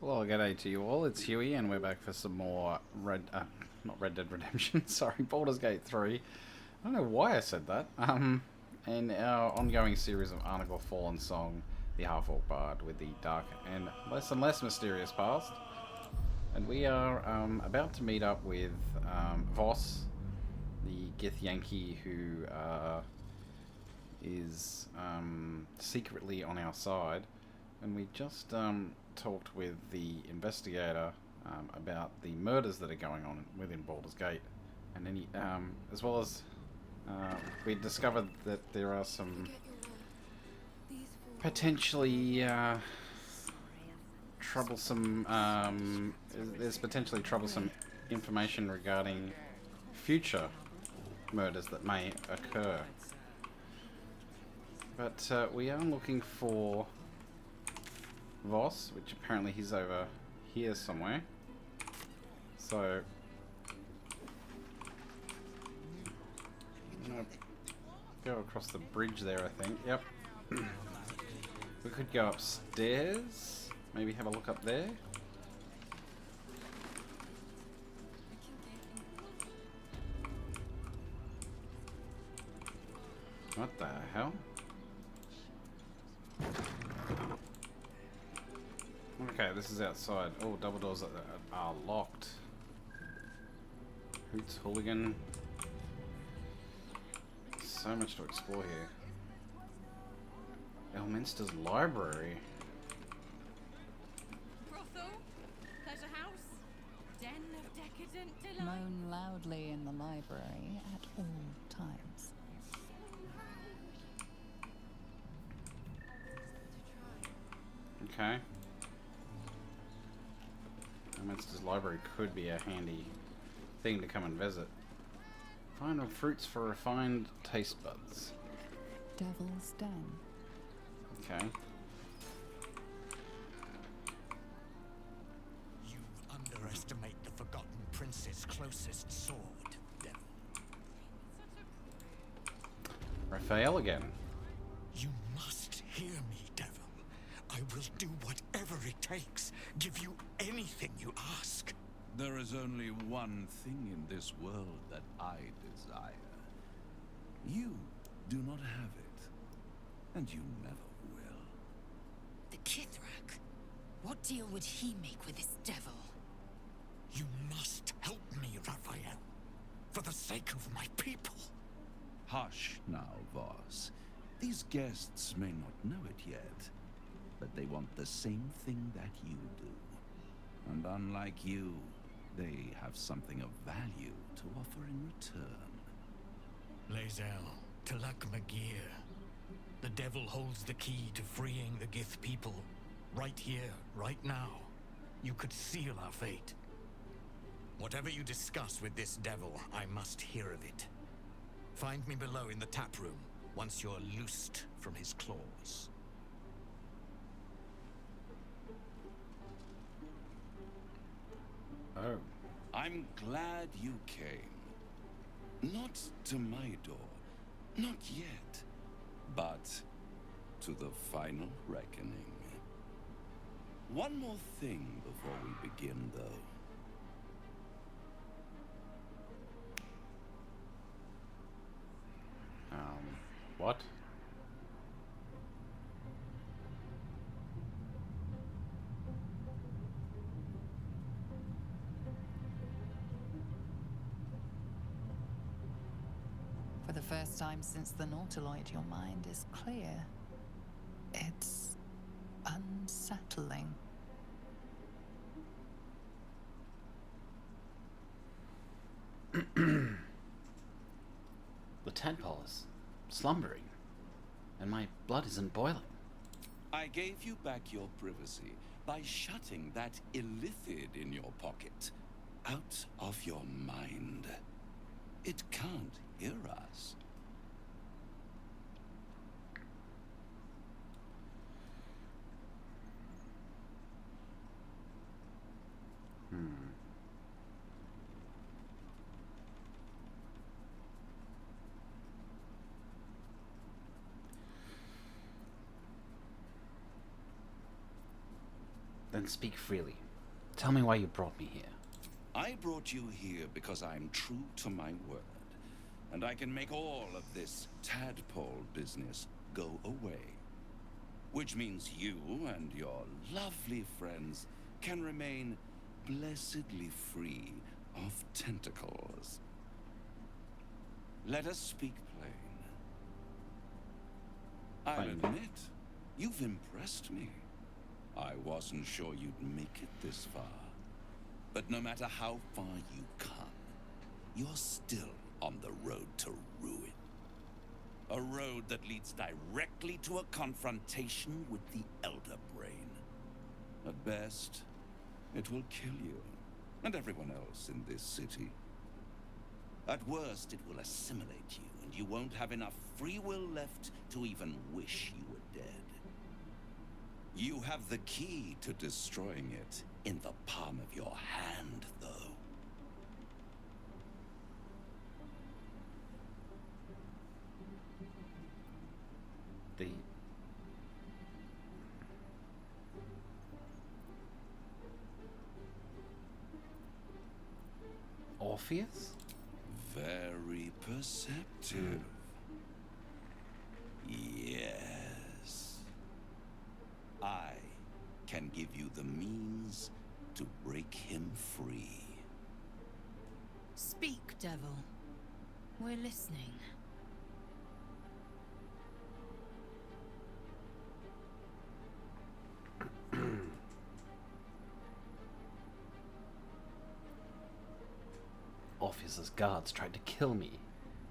Well, g'day to you all. It's Huey, and we're back for some more not Red Dead Redemption. Sorry, Baldur's Gate 3. I don't know why I said that. In our ongoing series of Arnigul, Fallensong, the Half-Orc Bard with the dark and less mysterious past. And we are about to meet up with Voss, the Gith Yankee who is secretly on our side. And we just talked with the investigator about the murders that are going on within Baldur's Gate, and any, as well as we discovered that there are some potentially troublesome. There's potentially troublesome information regarding future murders that may occur. But we are looking for Voss, which apparently he's over here somewhere. So I'm gonna go across the bridge there, I think. Yep. We could go upstairs. Maybe have a look up there. What the hell? Okay, this is outside. Oh, double doors are locked. Hoots Hooligan. So much to explore here. Elminster's library. Brothel, pleasure house, den of decadent delight. Moan loudly in the library at all times. Okay. Elminster's library could be a handy thing to come and visit. Find fruits for refined taste buds. Devil's Den. Okay. You underestimate the Forgotten Prince's closest sword, devil. Raphael again. You must hear me, devil. I will do whatever it takes. Give you anything you ask. There is only one thing in this world that I desire. You do not have it, and you never will. The Kithrak? What deal would he make with this devil? You must help me, Raphael. For the sake of my people. Hush now, Voss. These guests may not know it yet, but they want the same thing that you do. And unlike you, they have something of value to offer in return. Lae'zel, Talak Magir. The devil holds the key to freeing the Gith people. Right here, right now. You could seal our fate. Whatever you discuss with this devil, I must hear of it. Find me below in the tap room, once you're loosed from his claws. Oh. I'm glad you came. Not to my door, not yet, but to the final reckoning. One more thing before we begin, though. What? For the first time since the Nautiloid, your mind is clear. It's unsettling. The tadpole is slumbering, and my blood isn't boiling. I gave you back your privacy by shutting that illithid in your pocket out of your mind. It can't hear us. Then speak freely. Tell me why you brought me here. I brought you here because I'm true to my word. And I can make all of this tadpole business go away. Which means you and your lovely friends can remain blessedly free of tentacles. Let us speak plain. I'll Fine. admit, you've impressed me. I wasn't sure you'd make it this far. But no matter how far you come, you're still on the road to ruin. A road that leads directly to a confrontation with the Elder Brain. At best, it will kill you, and everyone else in this city. At worst, it will assimilate you, and you won't have enough free will left to even wish you were dead. You have the key to destroying it in the palm of your hand, though. The... Orpheus? Very perceptive. Yes. I can give you the means to break him free. Speak, devil. We're listening. Orpheus's guards tried to kill me.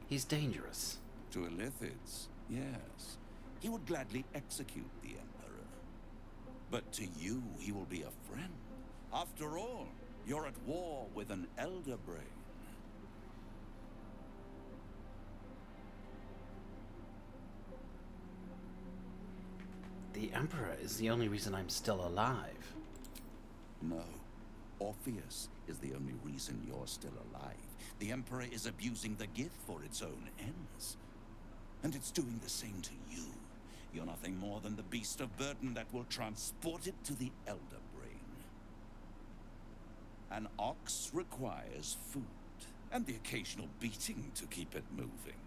He's dangerous. To Illithids, yes. He would gladly execute the Emperor. But to you, he will be a friend. After all, you're at war with an Elder Brain. The Emperor is the only reason I'm still alive. No. Orpheus is the only reason you're still alive. The Emperor is abusing the Gith for its own ends. And it's doing the same to you. You're nothing more than the beast of burden that will transport it to the Elder Brain. An ox requires food, and the occasional beating to keep it moving.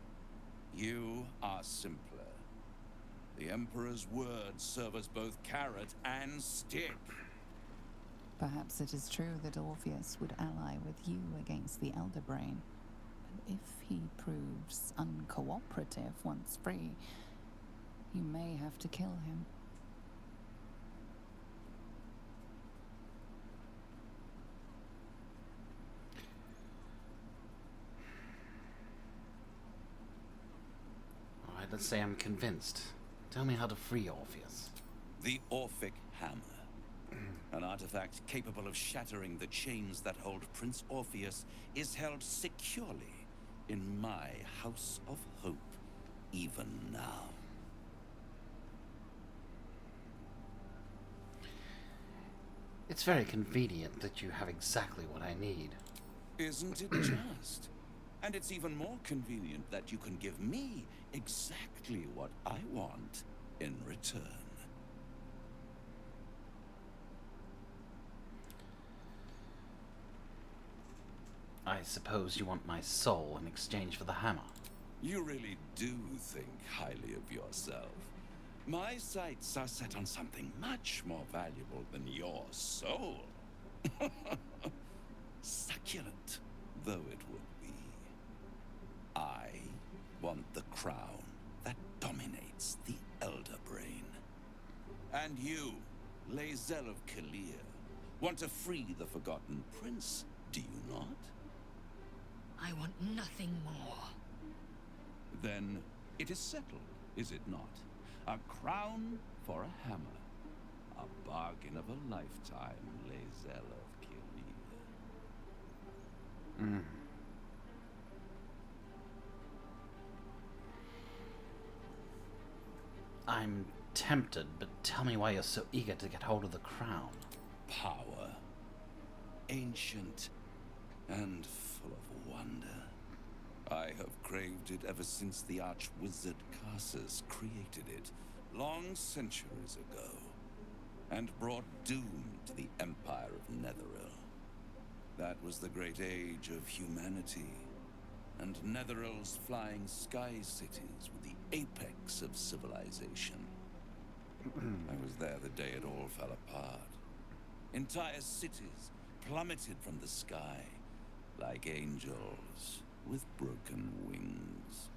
You are simpler. The Emperor's words serve as both carrot and stick. Perhaps it is true that Orpheus would ally with you against the Elder Brain. But if he proves uncooperative once free, you may have to kill him. Alright, let's say I'm convinced. Tell me how to free Orpheus. The Orphic Hammer. An artifact capable of shattering the chains that hold Prince Orpheus is held securely in my House of Hope, even now. It's very convenient that you have exactly what I need. Isn't it just? And it's even more convenient that you can give me exactly what I want in return. I suppose you want my soul in exchange for the hammer. You really do think highly of yourself. My sights are set on something much more valuable than your soul. Succulent though it would be. I want the crown that dominates the Elder Brain. And you, Lae'zel of Kalir, want to free the Forgotten Prince, do you not? I want nothing more. Then it is settled, is it not? A crown for a hammer. A bargain of a lifetime, Lae'zel of Kalir. I'm tempted, but tell me why you're so eager to get hold of the crown. Power. Ancient and full of wonder. I have craved it ever since the arch-wizard Karsus created it, long centuries ago. and brought doom to the Empire of Netheril. That was the great age of humanity, and Netheril's flying sky cities were the apex of civilization. I was there the day it all fell apart. Entire cities plummeted from the sky, like angels with broken wings.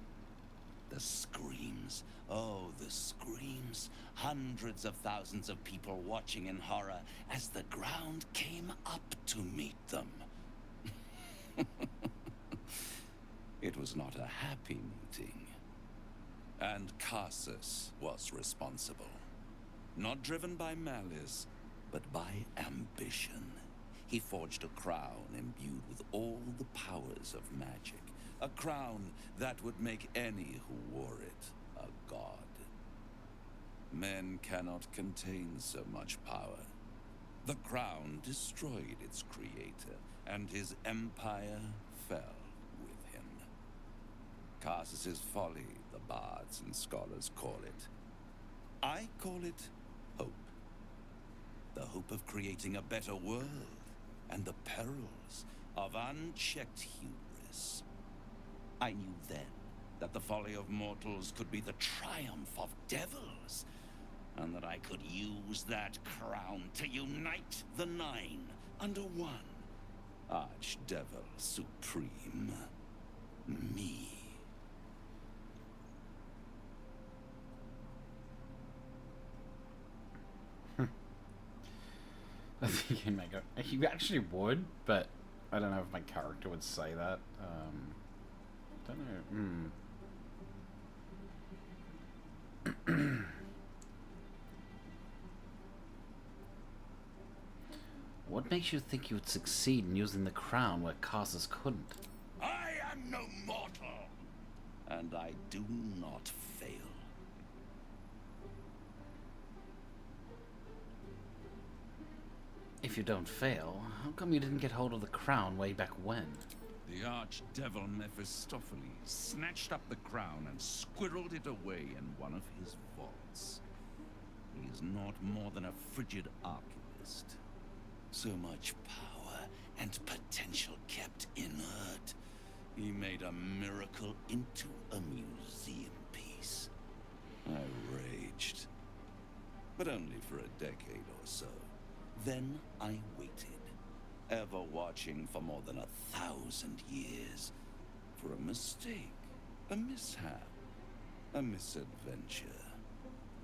The screams, oh, the screams. Hundreds of thousands of people watching in horror as the ground came up to meet them. It was not a happy meeting. And Karsus was responsible. Not driven by malice, but by ambition. He forged a crown imbued with all the powers of magic. A crown that would make any who wore it a god. Men cannot contain so much power. The crown destroyed its creator, and his empire fell with him. Karsus's folly, the bards and scholars call it. I call it hope. The hope of creating a better world, and the perils of unchecked hubris. I knew then that the folly of mortals could be the triumph of devils, and that I could use that crown to unite the Nine under one. Archdevil Supreme. Me. I think he might go. He actually would, but I don't know if my character would say that. Don't know. What makes you think you would succeed in using the crown where Karsus couldn't? I am no mortal, and I do not fail. If you don't fail, how come you didn't get hold of the crown way back when? The archdevil Mephistopheles snatched up the crown and squirreled it away in one of his vaults. He is not more than a frigid archivist. So much power and potential kept inert. He made a miracle into a museum piece. I raged. But only for a decade or so. Then I waited. Ever watching for more than 1,000 years. For a mistake, a mishap, a misadventure.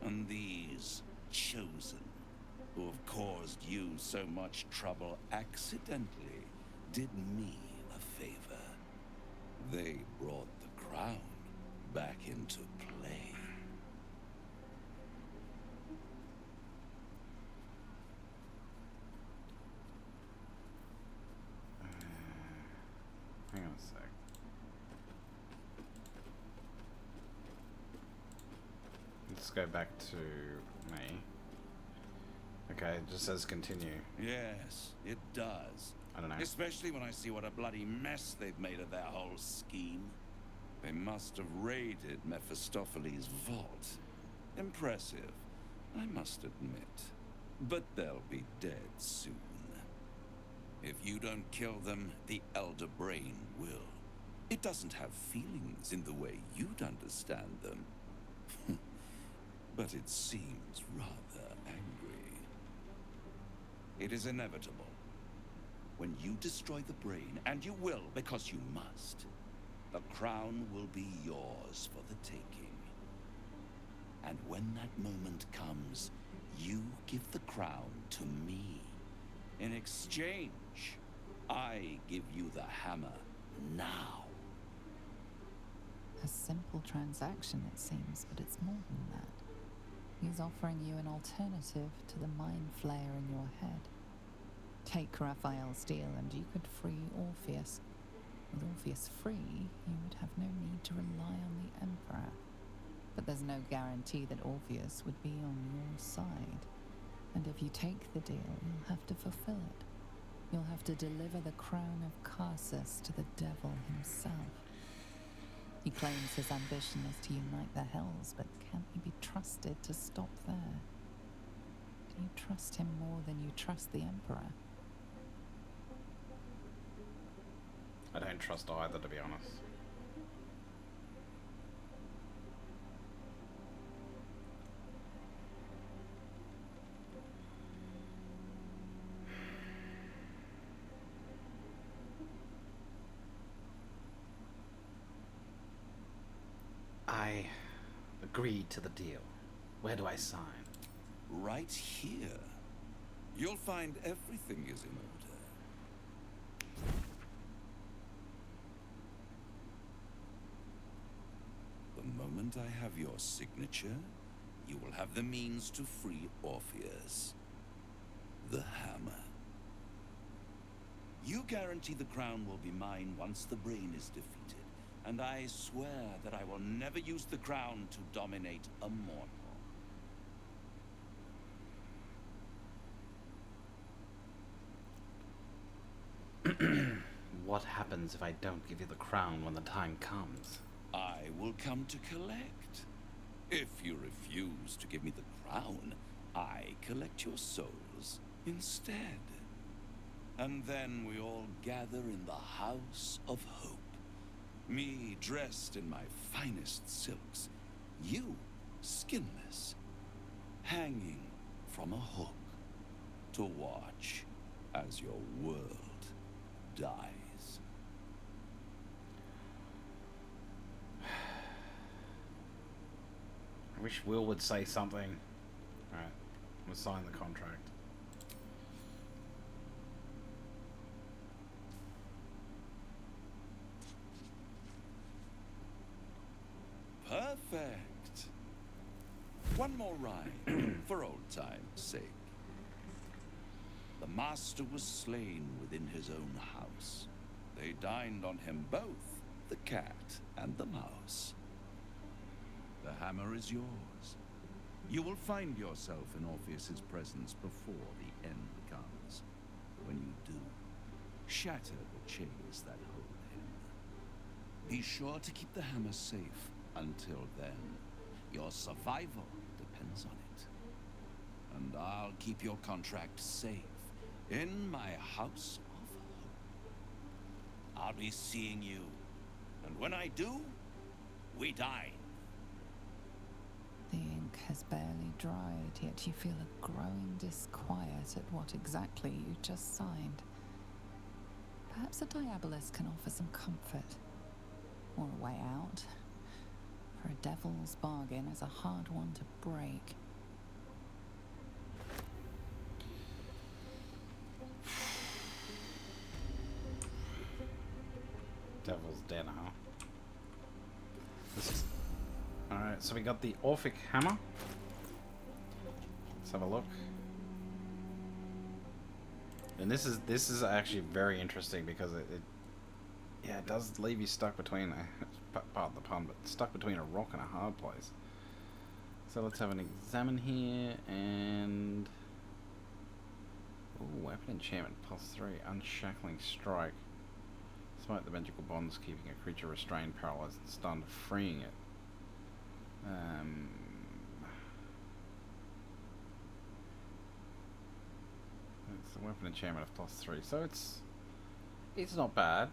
And these chosen, who have caused you so much trouble accidentally, did me a favor. They brought the crown back into play. Hang on a sec. Let's go back to me. Okay, it just says continue. Yes, it does. I don't know. Especially when I see what a bloody mess they've made of their whole scheme. They must have raided Mephistopheles' vault. Impressive, I must admit. But they'll be dead soon. If you don't kill them, the Elder Brain will. It doesn't have feelings in the way you'd understand them. But it seems rather angry. It is inevitable. When you destroy the brain, and you will because you must, the crown will be yours for the taking. And when that moment comes, you give the crown to me. In exchange, I give you the hammer now. A simple transaction, it seems, but it's more than that. He's offering you an alternative to the mind flayer in your head. Take Raphael's deal and you could free Orpheus. With Orpheus free, you would have no need to rely on the Emperor. But there's no guarantee that Orpheus would be on your side. And if you take the deal, you'll have to fulfill it. You'll have to deliver the crown of Karsus to the devil himself. He claims his ambition is to unite the Hells, but can he be trusted to stop there? You trust him more than you trust the Emperor. I don't trust either, to be honest. I agreed to the deal. Where do I sign? Right here. You'll find everything is in order. The moment I have your signature, you will have the means to free Orpheus. The hammer. You guarantee the crown will be mine once the brain is defeated, and I swear that I will never use the crown to dominate a mortal. What happens if I don't give you the crown when the time comes? I will come to collect. If you refuse to give me the crown, I collect your souls instead. And then we all gather in the House of Hope. Me dressed in my finest silks, you skinless, hanging from a hook to watch as your world dies. I wish Will would say something. Alright, I'm gonna sign the contract. Perfect. One more rhyme, for old time's sake. The master was slain within his own house. They dined on him both, the cat and the mouse. The hammer is yours. You will find yourself in Orpheus's presence before the end comes. When you do, shatter the chains that hold him. Be sure to keep the hammer safe until then. Your survival depends on it. And I'll keep your contract safe in my House of Hope. I'll be seeing you. And when I do, we dine. The ink has barely dried, yet you feel a growing disquiet at what exactly you just signed. Perhaps a diabolus can offer some comfort. Or a way out. For a devil's bargain is a hard one to break. Devil's Den, huh? This is... Alright, so we got the Orphic Hammer. Let's have a look. And this is actually very interesting because it does leave you stuck between pardon the pun, but stuck between a rock and a hard place. So let's have an examine here and ooh, weapon enchantment +3, unshackling strike. Smite the magical bonds, keeping a creature restrained, paralyzed, and stunned, freeing it. It's a weapon enchantment of +3, so it's not bad.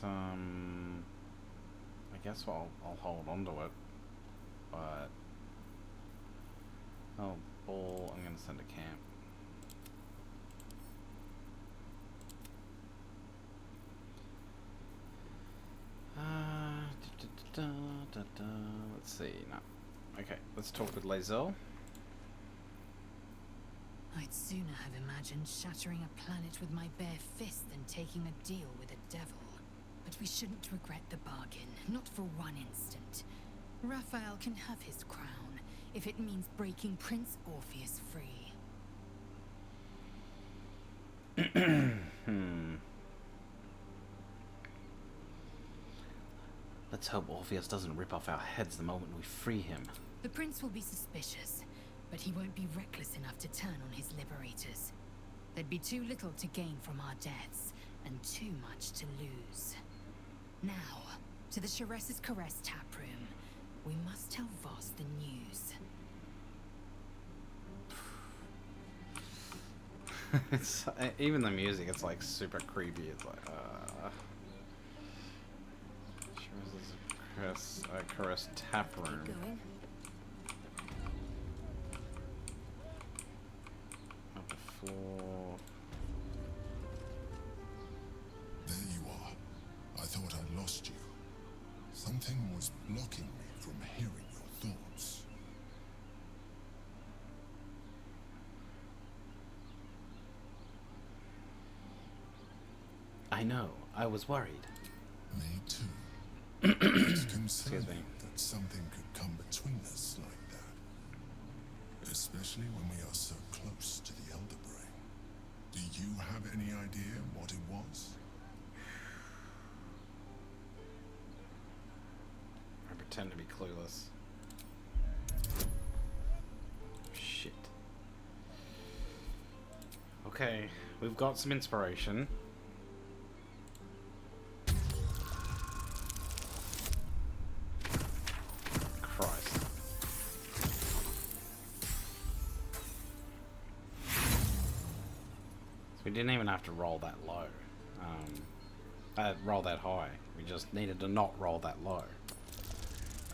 But, I guess I'll hold on to it, but oh, ball! I'm gonna send to camp. Let's see. No. Okay, let's talk with Lae'zel. I'd sooner have imagined shattering a planet with my bare fist than taking a deal with a devil. But we shouldn't regret the bargain, not for one instant. Raphael can have his crown, if it means breaking Prince Orpheus free. Let's hope Orpheus doesn't rip off our heads the moment we free him. The prince will be suspicious, but he won't be reckless enough to turn on his liberators. There'd be too little to gain from our deaths, and too much to lose. Now, to the Sharess's Caress taproom. We must tell Voss the news. It's even the music. It's like super creepy. It's like sure this is a caress tap room. Keep going. Up the floor. There you are. I thought I lost you. Something was blocking me from hearing your thoughts. I know. I was worried. Me too. It's Excuse concerning me. that something could come between us like that. Especially when we are so close to the Elder Brain. Do you have any idea what it was? I pretend to be clueless. Shit. Okay, we've got some inspiration. Christ. So we didn't even have to roll that low. Roll that high. We just needed to not roll that low.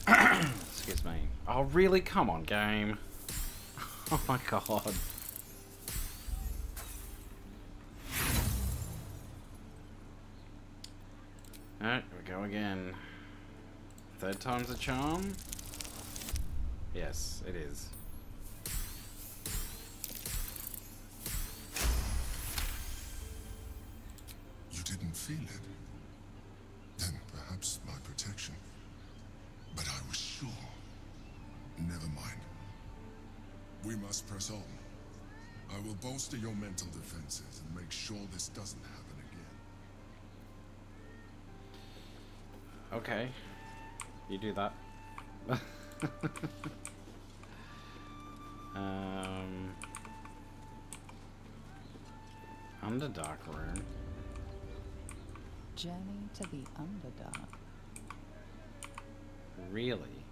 Excuse me. Oh, really? Come on, game. Oh my god. Alright, here we go again. Third time's a charm? Yes, it is. You didn't feel it? Then perhaps my protection. But I was sure. Never mind. We must press on. I will bolster your mental defenses and make sure this doesn't happen again. Okay. You do that. Underdark room. Journey to the Underdark. Really?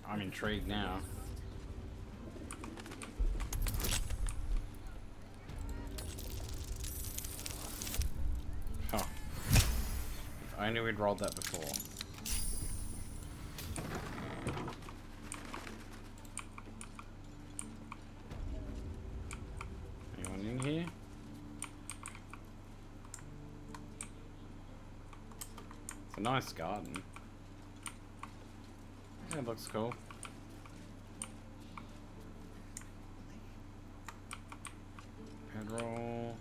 I'm intrigued now. Oh. If only we'd rolled that before. Anyone in here? It's a nice garden. Yeah, it looks cool. Bedroll.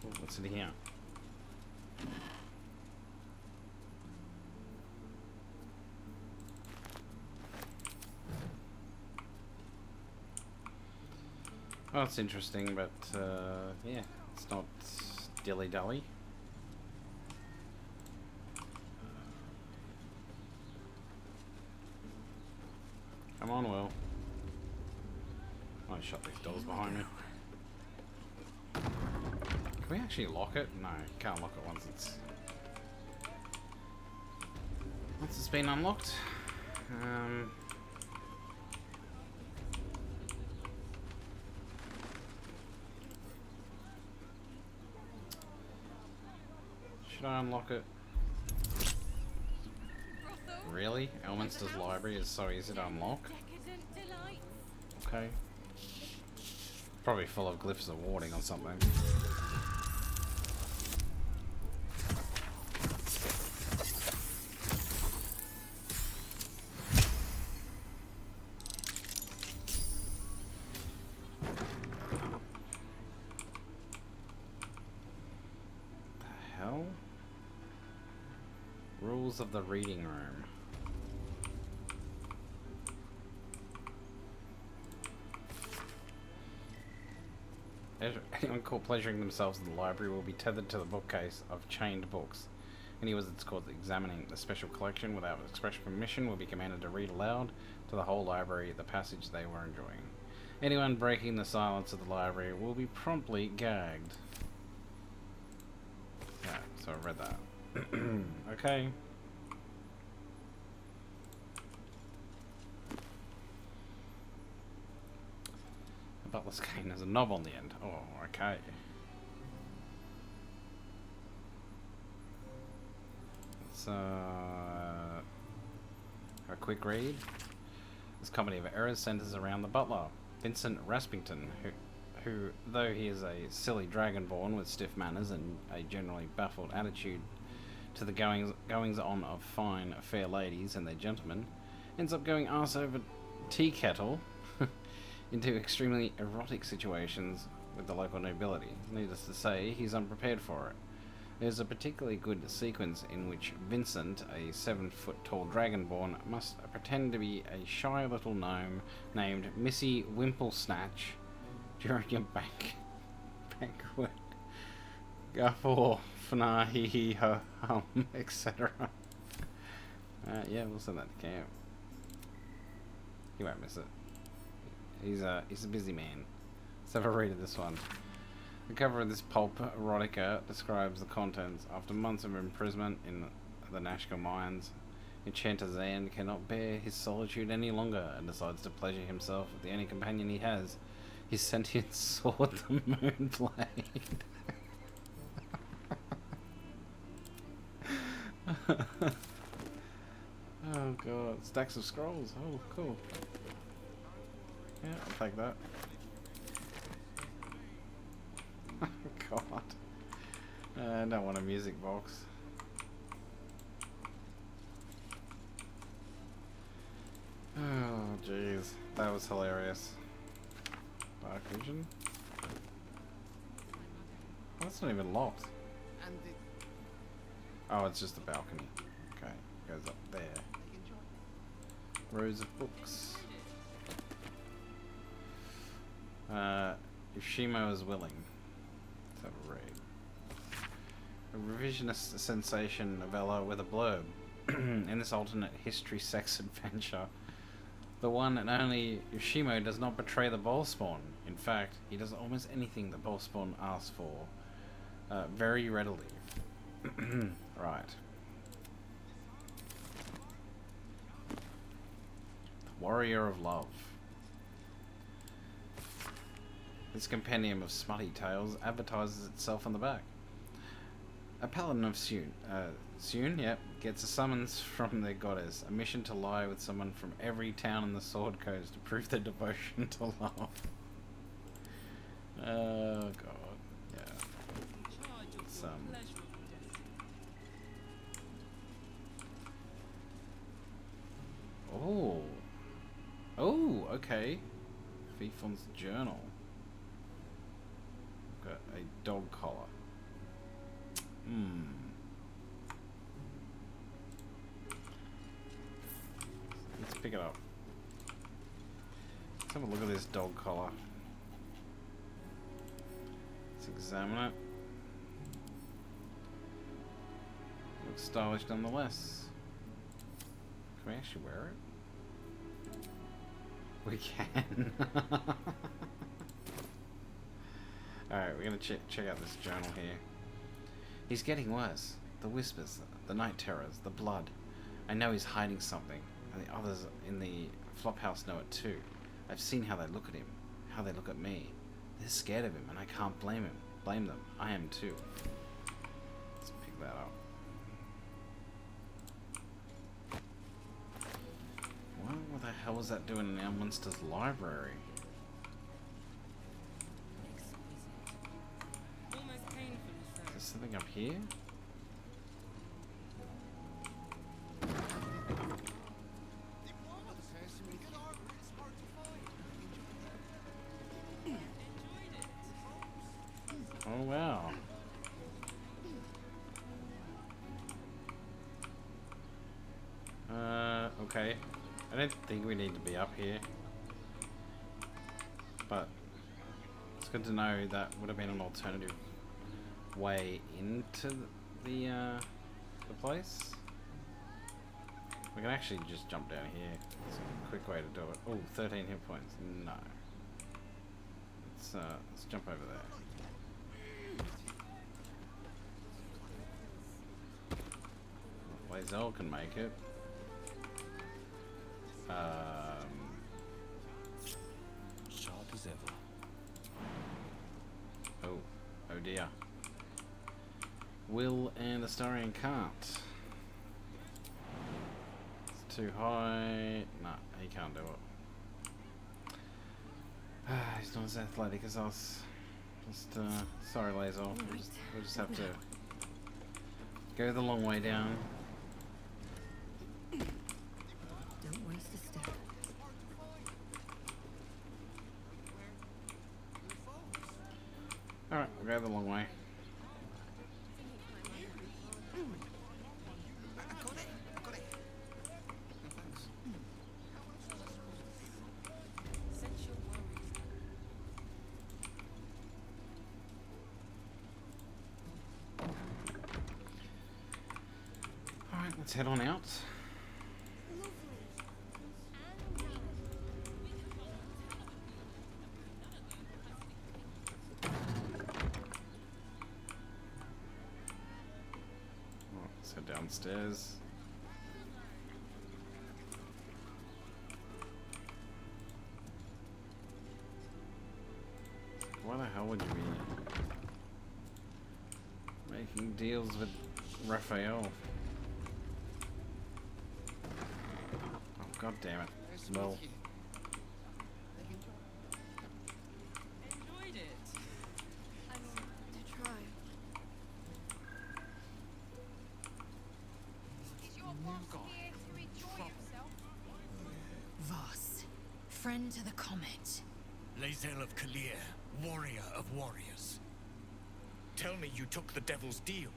Ooh, what's in here? Well, it's interesting, but yeah, it's not dilly-dally. Come on, Will. I'll shut these doors behind me. Can we actually lock it? No, can't lock it once it's been unlocked. Should I unlock it? Really? Elminster's library is so easy to unlock? Decadent delight. Okay. Probably full of glyphs of warning or something. The hell? Rules of the reading room. Anyone caught pleasuring themselves in the library will be tethered to the bookcase of chained books. Any wizards caught examining the special collection without express permission will be commanded to read aloud to the whole library the passage they were enjoying. Anyone breaking the silence of the library will be promptly gagged. Yeah, so I read that. Okay. Butler's cane has a knob on the end. Oh, okay. Let's have a quick read. This comedy of errors centers around the butler, Vincent Raspington, who, though he is a silly dragonborn with stiff manners and a generally baffled attitude to the goings-on of fine, fair ladies and their gentlemen, ends up going arse over tea kettle into extremely erotic situations with the local nobility. Needless to say, he's unprepared for it. There's a particularly good sequence in which Vincent, a 7-foot-tall dragonborn, must pretend to be a shy little gnome named Missy Wimplesnatch during a banquet. Guffaw, fna, hee hee, ho, hum, etc. Yeah, we'll send that to camp. He won't miss it. He's a busy man. Let's have a read of this one. The cover of this pulp erotica describes the contents. After months of imprisonment in the Nashka mines, Enchanter Zan cannot bear his solitude any longer and decides to pleasure himself with the only companion he has, his sentient sword, the Moonblade. Oh god, stacks of scrolls. Oh, cool. Yeah, I'll take that. God. I don't want a music box. Oh, jeez. That was hilarious. Dark vision? Oh, that's not even locked. Oh, it's just a balcony. Okay, goes up there. Rows of books. If Shimo is willing. Let's have a read. A revisionist sensation novella with a blurb. In this alternate history sex adventure, the one and only Yoshimo does not betray the Ballspawn. In fact, he does almost anything the Ballspawn asks for, very readily. Right. The Warrior of Love. This compendium of smutty tales advertises itself on the back. A paladin of Sune, yep, gets a summons from their goddess, a mission to lie with someone from every town in the Sword Coast to prove their devotion to love. Oh god, yeah. It's, oh. Oh, okay. Fifon's journal. Got a dog collar. Let's pick it up. Let's have a look at this dog collar. Let's examine it. Looks stylish nonetheless. Can we actually wear it? We can. Alright, we're gonna check out this journal here. He's getting worse. The whispers, the night terrors, the blood. I know he's hiding something, and the others in the flophouse know it too. I've seen how they look at him, how they look at me. They're scared of him, and I can't blame them. I am too. Let's pick that up. What the hell was that doing in Elminster's library? Is there something up here? Oh wow. Okay. I don't think we need to be up here, but it's good to know that would have been an alternative way into the place. We can actually just jump down here. It's a quick way to do it. Oh, 13 hit points. No. Let's jump over there. Lae'zel can make it. Sharp as ever. dear. Will and Astarion can't. It's too high. Nah, he can't do it. He's not as athletic as us. Just, sorry, Laser. We'll just have to go the long way down. Don't waste a step. Alright, we'll go the long way. Alright, let's head on out. Let's head downstairs. Why the hell would you be making deals with Raphael? Oh, god damn it. Well, Enjoyed it. I mean, to try. Is your boss here to enjoy yourself? Voss, friend to the comet. Lae'zel of Kalir, warrior of warriors. Tell me you took the devil's deal.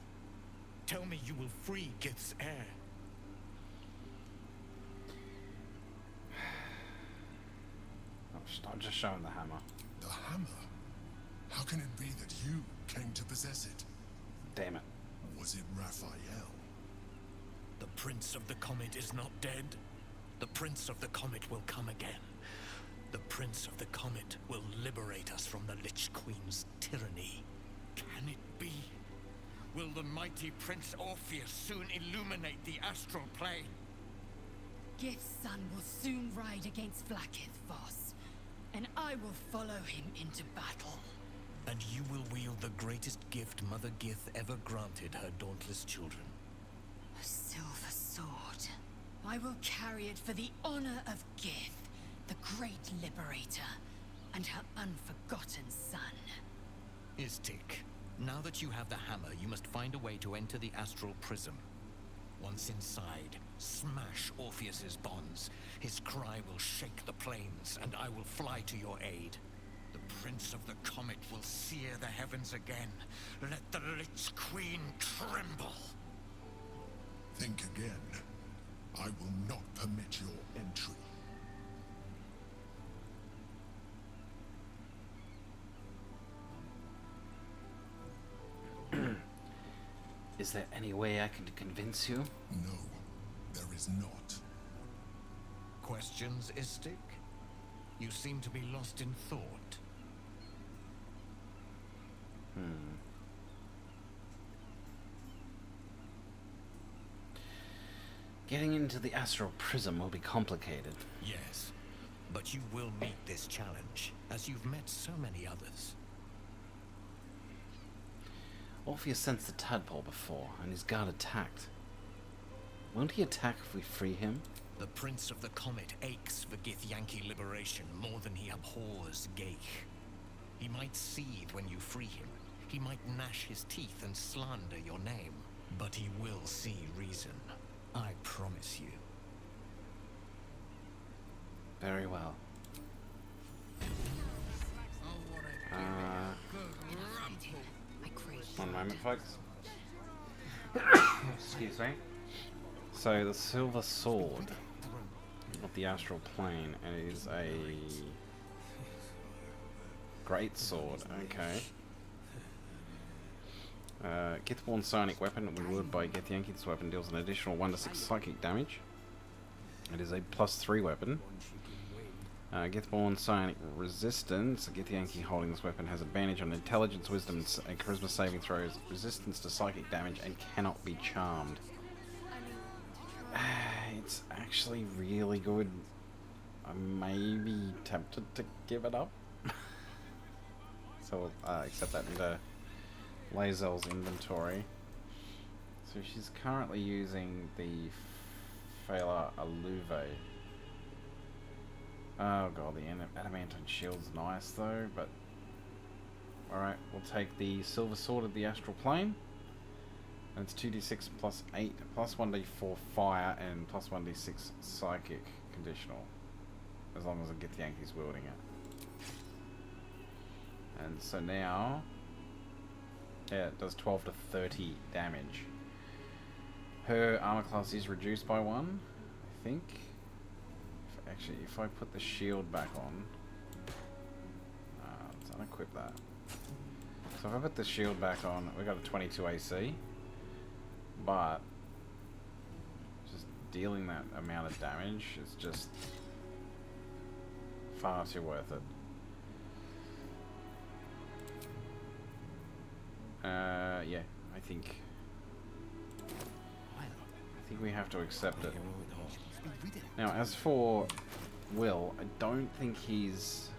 Tell me you will free Gith's heir. I'm just showing the hammer. The hammer? How can it be that you came to possess it? Damn it. Was it Raphael? The Prince of the Comet is not dead. The Prince of the Comet will come again. The Prince of the Comet will liberate us from the Lich Queen's tyranny. Can it be? Will the mighty Prince Orpheus soon illuminate the astral plane? Gith's son will soon ride against Vlaakith, Voss, and I will follow him into battle. And you will wield the greatest gift Mother Gith ever granted her dauntless children. A silver sword. I will carry it for the honor of Gith, the great liberator, and her unforgotten son. Istik, now that you have the hammer, you must find a way to enter the astral prism. Once inside, smash Orpheus's bonds. His cry will shake the plains, and I will fly to your aid. The Prince of the Comet will sear the heavens again. Let the Lich Queen tremble. Think again. I will not permit your entry. Is there any way I can convince you? No, there is not. Questions, Istik? You seem to be lost in thought. Getting into the astral prism will be complicated. Yes, but you will meet this challenge, as you've met so many others. Orpheus sensed the tadpole before, and his guard attacked. Won't he attack if we free him? The Prince of the Comet aches for Githyanki liberation more than he abhors Geich. He might seethe when you free him. He might gnash his teeth and slander your name. But he will see reason. I promise you. Very well. I crave One moment, folks. Excuse me. So, the silver sword of the astral plane is a great sword. Okay. Githborn psionic weapon. When wielded by Githyanki, this weapon deals an additional 1 to 6 psychic damage. It is a +3 weapon. Githborn psionic resistance. A Githyanki holding this weapon has advantage on intelligence, wisdom, and charisma saving throws, resistance to psychic damage, and cannot be charmed. It's actually really good. I may be tempted to give it up. So I'll accept that and Lae'zel's inventory. So she's currently using the Phalar Aluve. Oh god, the adamantine shield's nice though, but alright, we'll take the Silver Sword of the Astral Plane. And it's 2d6 plus 8, plus 1d4 fire, and plus 1d6 psychic conditional. As long as I get the Yankees wielding it. And so now, yeah, it does 12 to 30 damage. Her armor class is reduced by 1, I think. Actually, if I put the shield back on, let's unequip that. So if I put the shield back on, we got a 22 AC, but just dealing that amount of damage is just far too worth it. Yeah, I think we have to accept it. Now, as for Will, I don't think he's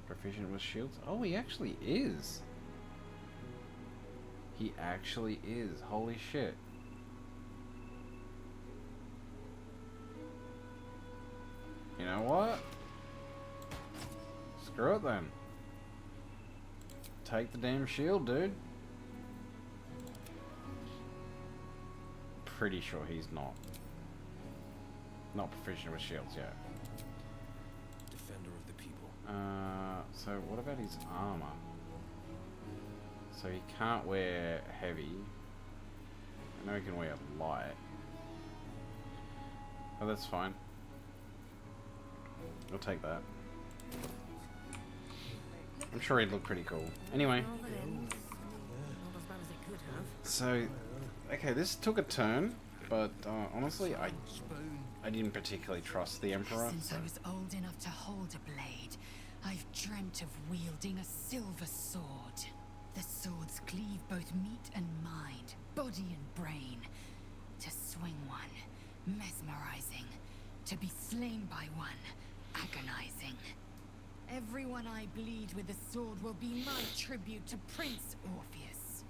proficient with shields. Oh, he actually is. He actually is. Holy shit. You know what? Screw it then. Take the damn shield, dude. Pretty sure he's not proficient with shields yet. Defender of the people. So what about his armor? So he can't wear heavy. I know he can wear light. Oh, that's fine. I'll take that. I'm sure he'd look pretty cool. Anyway. So, okay, this took a turn, but honestly, I didn't particularly trust the Emperor. Since I was old enough to hold a blade, I've dreamt of wielding a silver sword. The swords cleave both meat and mind, body and brain. To swing one, mesmerizing. To be slain by one, agonizing. Everyone I bleed with the sword will be my tribute to Prince Orpheus.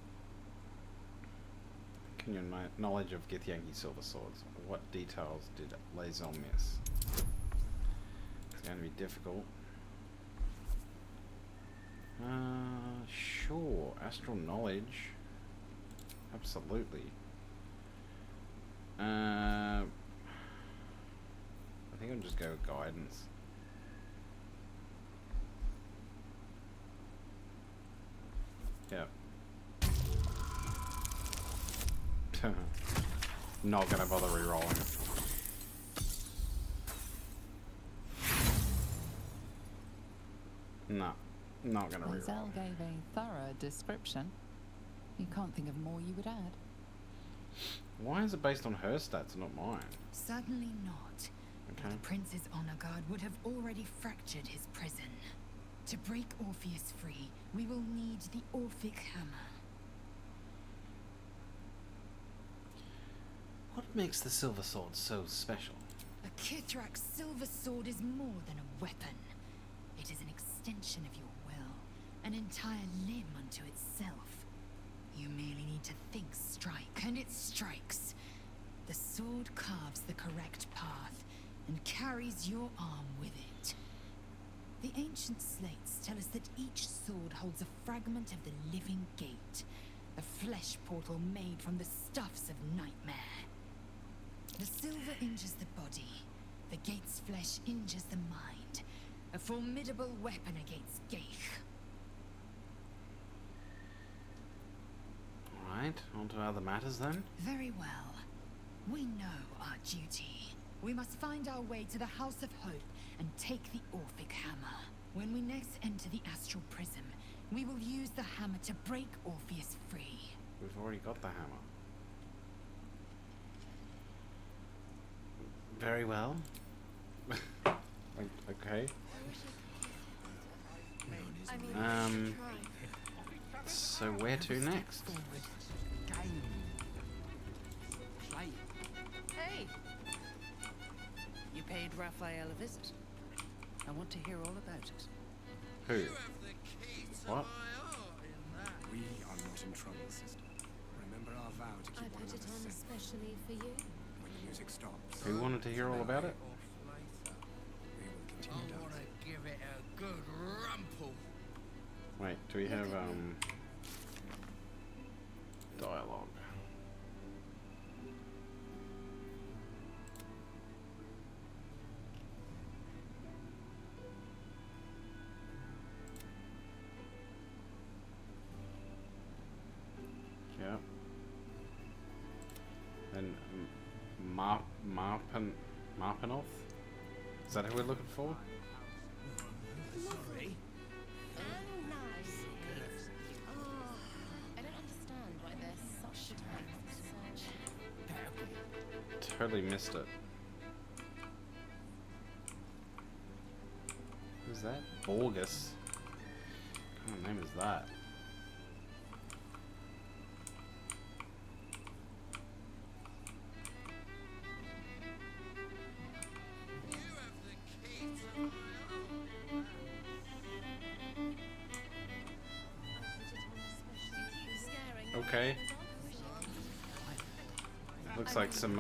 Can your knowledge of Githyanki silver swords? What details did Lae'zel miss? It's going to be difficult. Sure. Astral knowledge. Absolutely. I think I'll just go with guidance. Yeah. Not gonna bother re-rolling it. No, not gonna re-roll. Lae'zel gave a thorough description. You can't think of more you would add. Why is it based on her stats and not mine? Certainly not. Okay. The Prince's honor guard would have already fractured his prison. To break Orpheus free, we will need the Orphic Hammer. What makes the silver sword so special? A Kithrak's silver sword is more than a weapon. It is an extension of your will, an entire limb unto itself. You merely need to think strike, and it strikes. The sword carves the correct path, and carries your arm with it. The ancient slates tell us that each sword holds a fragment of the living gate, a flesh portal made from the stuffs of nightmare. The silver injures the body, the gate's flesh injures the mind, a formidable weapon against Gaich. Alright, on to other matters then. Very well. We know our duty. We must find our way to the House of Hope and take the Orphic Hammer. When we next enter the Astral Prism, we will use the hammer to break Orpheus free. We've already got the hammer. Very well. Okay. So where to next? Hey! You paid Raphael a visit. I want to hear all about it. Who? What? We are not in trouble, sister. Remember our vow to I keep one put it another on safe. especially for you. When the music stops, Who wanted to hear all about it? we will continue dancing. give it a good rumple. Wait, do we have dialogue? Yeah. Then Marpenoth? Is that who we're looking for? Sorry. Oh, nice. Oh, I don't understand why there's such time for search. Totally missed it. Who's that? Borgus. What kind of name is that? Okay. Looks like some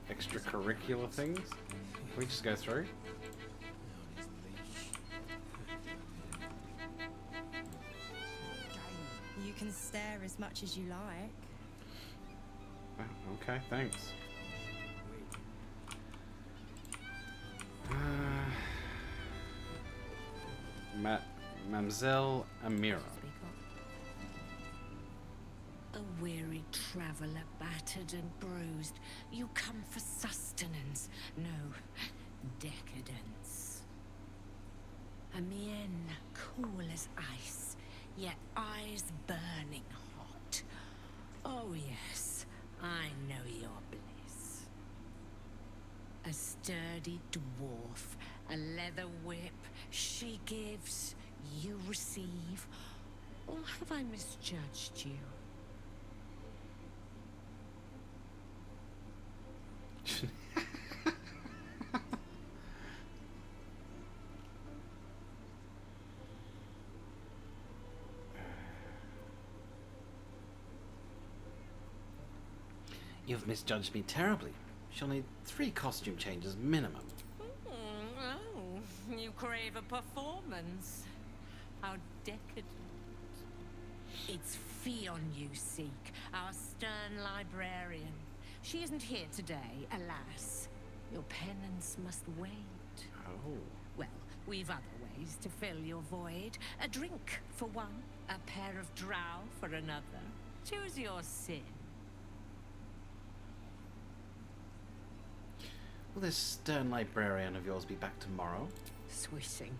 extracurricular things. Can we just go through? You can stare as much as you like. Oh, okay, thanks. Mamselle Amira. A weary traveller, battered and bruised, you come for sustenance, no decadence. A mien cool as ice, yet eyes burning hot. Oh yes, I know your bliss. A sturdy dwarf, a leather whip, she gives, you receive. Or have I misjudged you? You've misjudged me terribly. She'll need 3 costume changes minimum. Oh, you crave a performance. How decadent. It's Fionn you seek, our stern librarian. She isn't here today, alas. Your penance must wait. Oh. Well, we've other ways to fill your void. A drink for one, a pair of drow for another. Choose your sin. Will this stern librarian of yours be back tomorrow? Swishing.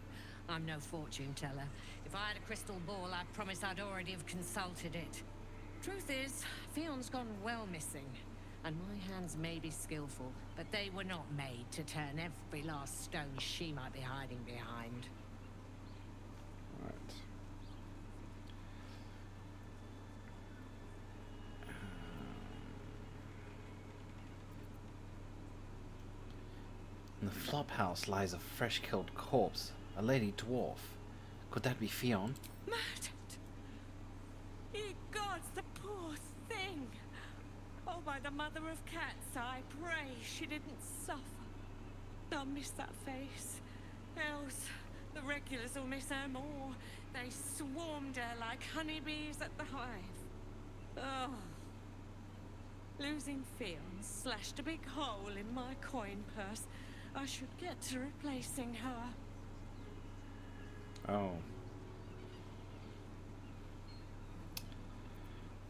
I'm no fortune teller. If I had a crystal ball, I'd promise I'd already have consulted it. Truth is, Fionn's gone well missing. And my hands may be skillful, but they were not made to turn every last stone she might be hiding behind. Right. In the flop house lies a fresh-killed corpse, a lady dwarf. Could that be Fionn? Murdered! Ye gods, the poor thing! Oh, by the mother of cats, I pray she didn't suffer. I'll miss that face. Else, the regulars will miss her more. They swarmed her like honeybees at the hive. Oh. Losing Fionn slashed a big hole in my coin purse. I should get to replacing her. Oh.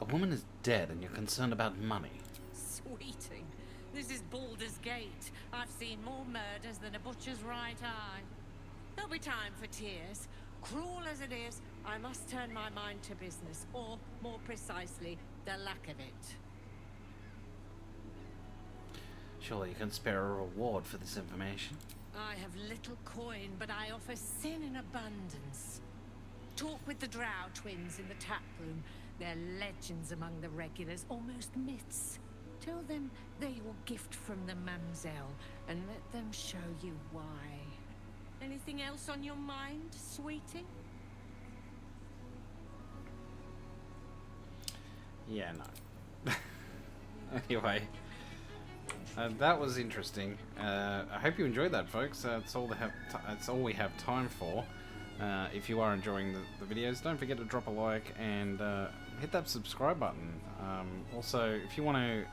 A woman is dead and you're concerned about money. Sweeting, this is Baldur's Gate. I've seen more murders than a butcher's right eye. There'll be time for tears. Cruel as it is, I must turn my mind to business, or, more precisely, the lack of it. Surely you can spare a reward for this information. I have little coin, but I offer sin in abundance. Talk with the Drow twins in the tap room. They're legends among the regulars, almost myths. Tell them they're your gift from the Mamselle, and let them show you why. Anything else on your mind, sweeting? Yeah, no. Anyway, that was interesting. I hope you enjoyed that, folks. That's all that's all we have time for. If you are enjoying the videos, don't forget to drop a like and hit that subscribe button. Also, if you want to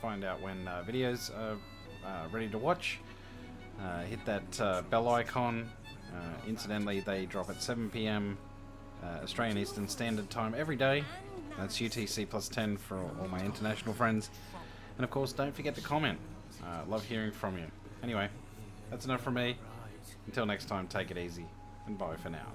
find out when videos are ready to watch, hit that bell icon. Incidentally, they drop at 7 PM Australian Eastern Standard Time every day. That's UTC plus 10 for all my international friends. And of course, don't forget to comment. Love hearing from you. Anyway, that's enough from me. Until next time, take it easy, and bye for now.